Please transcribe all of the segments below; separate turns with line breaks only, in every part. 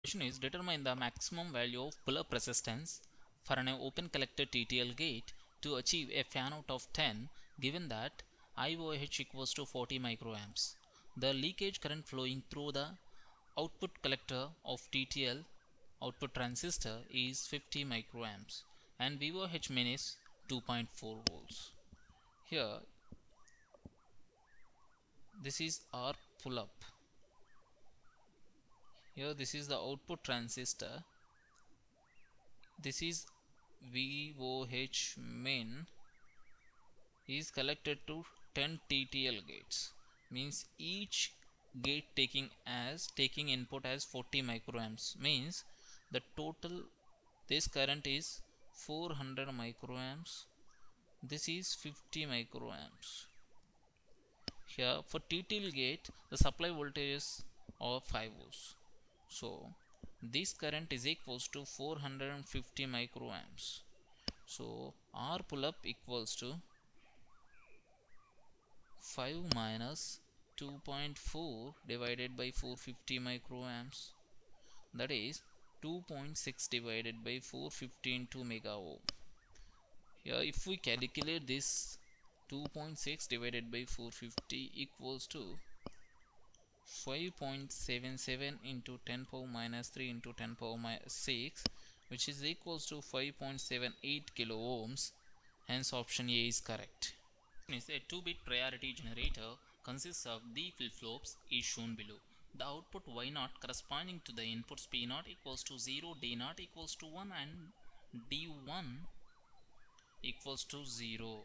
Question is determine the maximum value of pull-up resistance for an open collector TTL gate to achieve a fan out of 10 given that IOH equals to 40 microamps. The leakage current flowing through the output collector of TTL output transistor is 50 microamps and VOH min is 2.4 volts. Here this is our pull-up. Here this is the output transistor. This is VOH min is collected to 10 TTL gates, means each gate taking input as 40 microamps, means the total this current is 400 microamps, this is 50 microamps. Here for TTL gate the supply voltage is of 5 volts, so this current is equals to 450 microamps. So R pull-up equals to 5 minus 2.4 divided by 450 microamps, that is 2.6 divided by 450 into mega ohm. Here if we calculate this, 2.6 divided by 450 equals to 5.77 into 10 power minus 3 into 10 power minus 6, which is equals to 5.78 kilo ohms. Hence option A is correct. A 2-bit priority generator consists of the flip-flops is shown below. The output Y0 corresponding to the inputs P0 equals to 0, D0 equals to 1 and D1 equals to 0.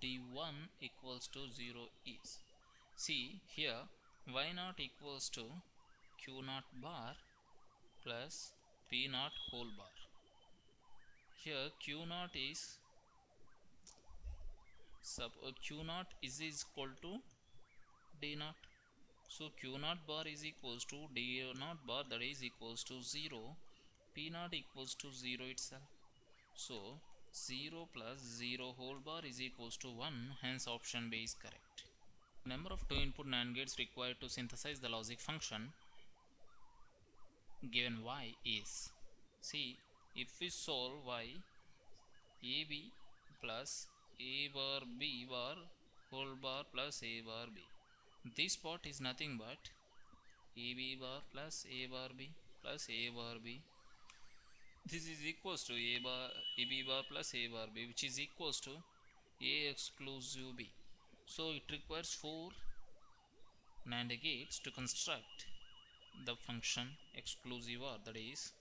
D1 equals to 0 is, see here Y0 equals to Q0 bar plus P0 whole bar. Here Q0 is Q0 is equal to D0, so Q0 bar is equals to D0 bar, that is equals to 0, P0 equals to 0 itself, so 0 plus 0 whole bar is equals to 1, hence option B is correct. Number of 2 input NAND gates required to synthesize the logic function given Y is, see if we solve Y, AB plus A bar B bar whole bar plus A bar B, this part is nothing but AB bar plus A bar B plus A bar B, this is equals to AB bar plus A bar B, which is equals to A exclusive B. So it requires 4 NAND gates to construct the function exclusive OR, that is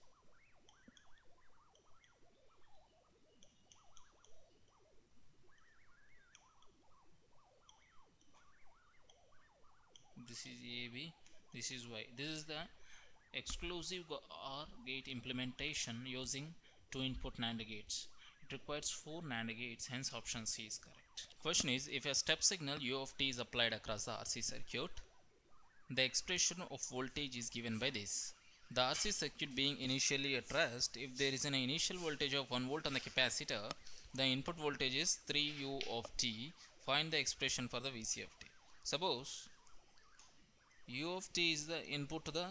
this is AB, this is Y. This is the exclusive OR gate implementation using 2 input NAND gates. It requires 4 NAND gates, hence option C is correct. Question is, if a step signal U of t is applied across the RC circuit, the expression of voltage is given by this. The RC circuit being initially at rest, if there is an initial voltage of 1 volt on the capacitor, the input voltage is 3 U of t. Find the expression for the Vc of t. Suppose U of t is the input to the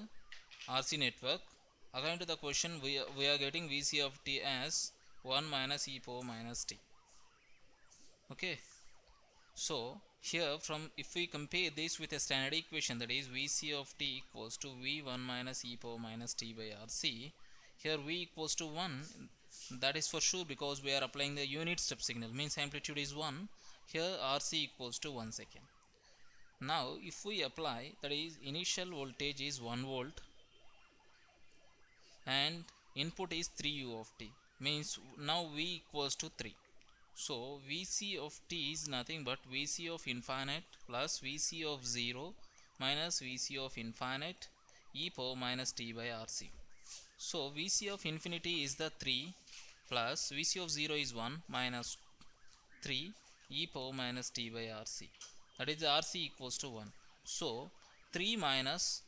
RC network. According to the question, we are getting Vc of t as 1 minus e power minus t. Okay. So here from if we compare this with a standard equation, that is Vc of t equals to V1 minus e power minus t by RC. Here V equals to 1, that is for sure because we are applying the unit step signal, means amplitude is 1. Here RC equals to 1 second. Now if we apply, that is initial voltage is 1 volt and input is 3 U of t, means now V equals to 3. So Vc of t is nothing but Vc of infinite plus Vc of 0 minus Vc of infinite e power minus t by RC. So Vc of infinity is the 3 plus Vc of 0 is 1 minus 3 e power minus t by RC, that is RC equals to 1. So 3 minus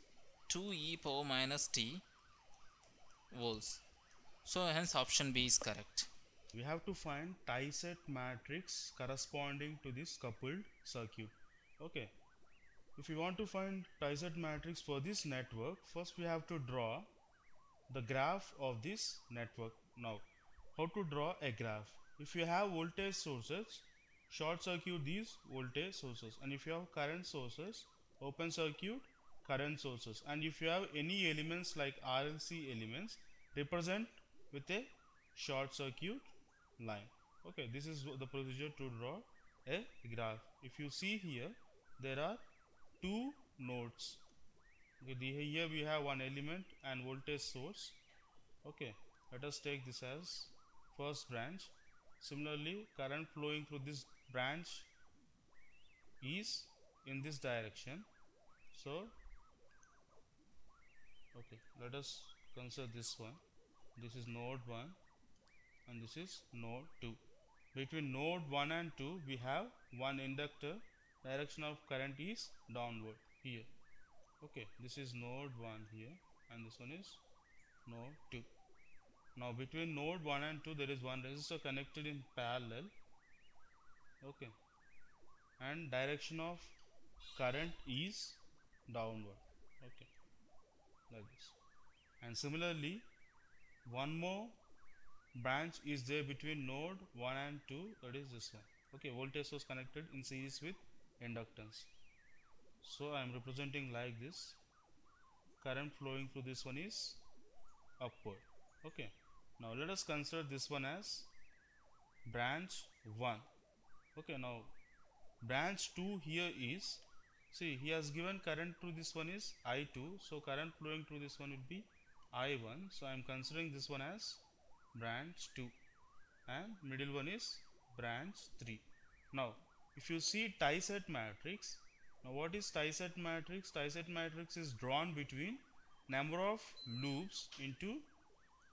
2 e power minus t volts. So hence option B is correct.
we have to find tie-set matrix corresponding to this coupled circuit. Okay, if we want to find tie-set matrix for this network, first we have to draw the graph of this network. Now, how to draw a graph? If you have voltage sources, short circuit these voltage sources, and if you have current sources, open circuit current sources, and if you have any elements like RLC elements, represent with a short circuit line. Okay, this is the procedure to draw a graph. If you see here, there are two nodes. Okay, here we have one element and voltage source. Okay, let us take this as first branch. Similarly, current flowing through this branch is in this direction. So, okay, let us consider this one. This is node 1 and this is node 2. Between node 1 and 2, we have one inductor. Direction of current is downward here. Okay, this is node 1 here and this one is node 2. Now between node 1 and 2 there is one resistor connected in parallel. Okay, and direction of current is downward. Okay, like this. And similarly, one more branch is there between node 1 and 2, that is this one. Okay, voltage source connected in series with inductance. So I am representing like this. Current flowing through this one is upward. Okay, now let us consider this one as branch 1. Okay, now branch 2 here is, see, he has given current to this one is I2, so current flowing through this one will be I1, so I am considering this one as branch 2 and middle one is branch 3. Now if you see tie-set matrix, now what is tie-set matrix? Tie-set matrix is drawn between number of loops into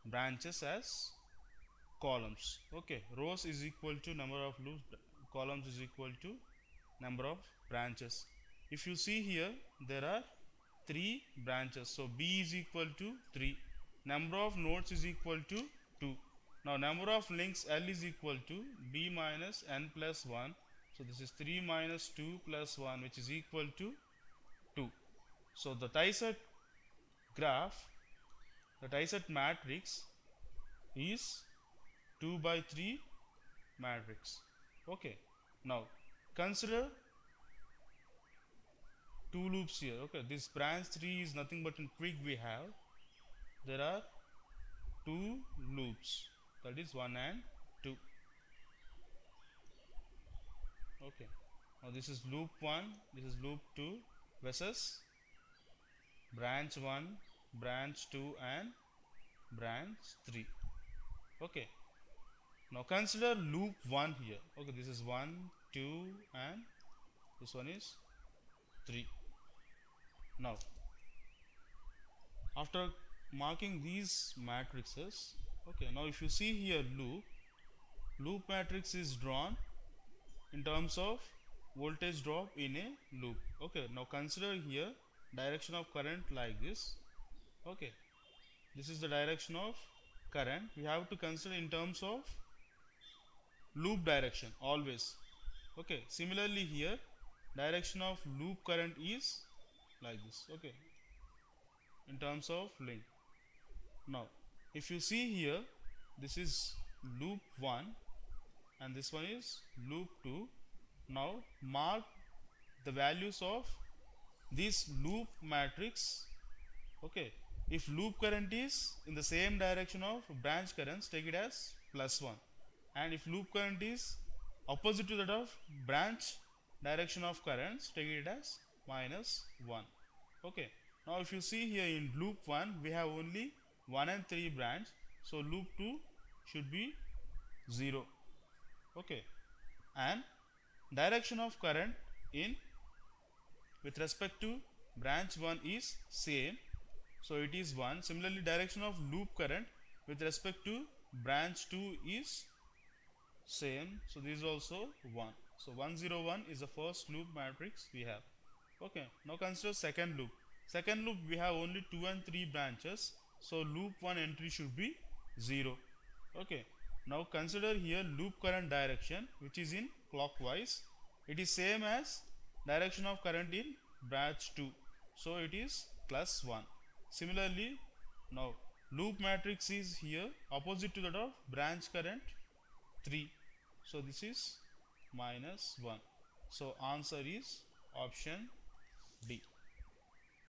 branches as columns. Okay, rows is equal to number of loops, columns is equal to number of branches. If you see here, there are 3 branches, so B is equal to 3. Number of nodes is equal to 2. Now number of links L is equal to B minus N plus 1. So this is 3 minus 2 plus 1, which is equal to 2. So the tie-set graph, the tie-set matrix is 2 by 3 matrix. Okay, now consider 2 loops here. Okay, this branch 3 is nothing but in twig we have. There are 2 loops, that is 1 and 2. Okay, now this is loop 1, this is loop 2 versus branch 1, branch 2 and branch 3. Okay, now consider loop 1 here. Okay, this is 1, 2 and this one is 3. Now after marking these matrices, okay, now if you see here loop matrix is drawn in terms of voltage drop in a loop. Okay, now consider here direction of current like this. Okay, this is the direction of current. We have to consider in terms of loop direction always. Okay, similarly here direction of loop current is like this. Okay, in terms of link. Now if you see here, this is loop 1 and this one is loop 2. Now mark the values of this loop matrix. Okay, if loop current is in the same direction of branch currents, take it as +1, and if loop current is opposite to that of branch direction of currents, take it as -1. Okay, now if you see here in loop 1 we have only 1 and 3 branch, so loop 2 should be 0. Okay, and direction of current in with respect to branch 1 is same, so it is 1. Similarly, direction of loop current with respect to branch 2 is same, so this is also 1. So 101 is the first loop matrix we have. Okay, now consider second loop. Second loop we have only 2 and 3 branches, so loop 1 entry should be 0. Okay, Now consider here loop current direction, which is in clockwise. It is same as direction of current in branch 2, so it is plus 1. Similarly, now loop matrix is here opposite to that of branch current 3, so this is minus 1. So answer is option D.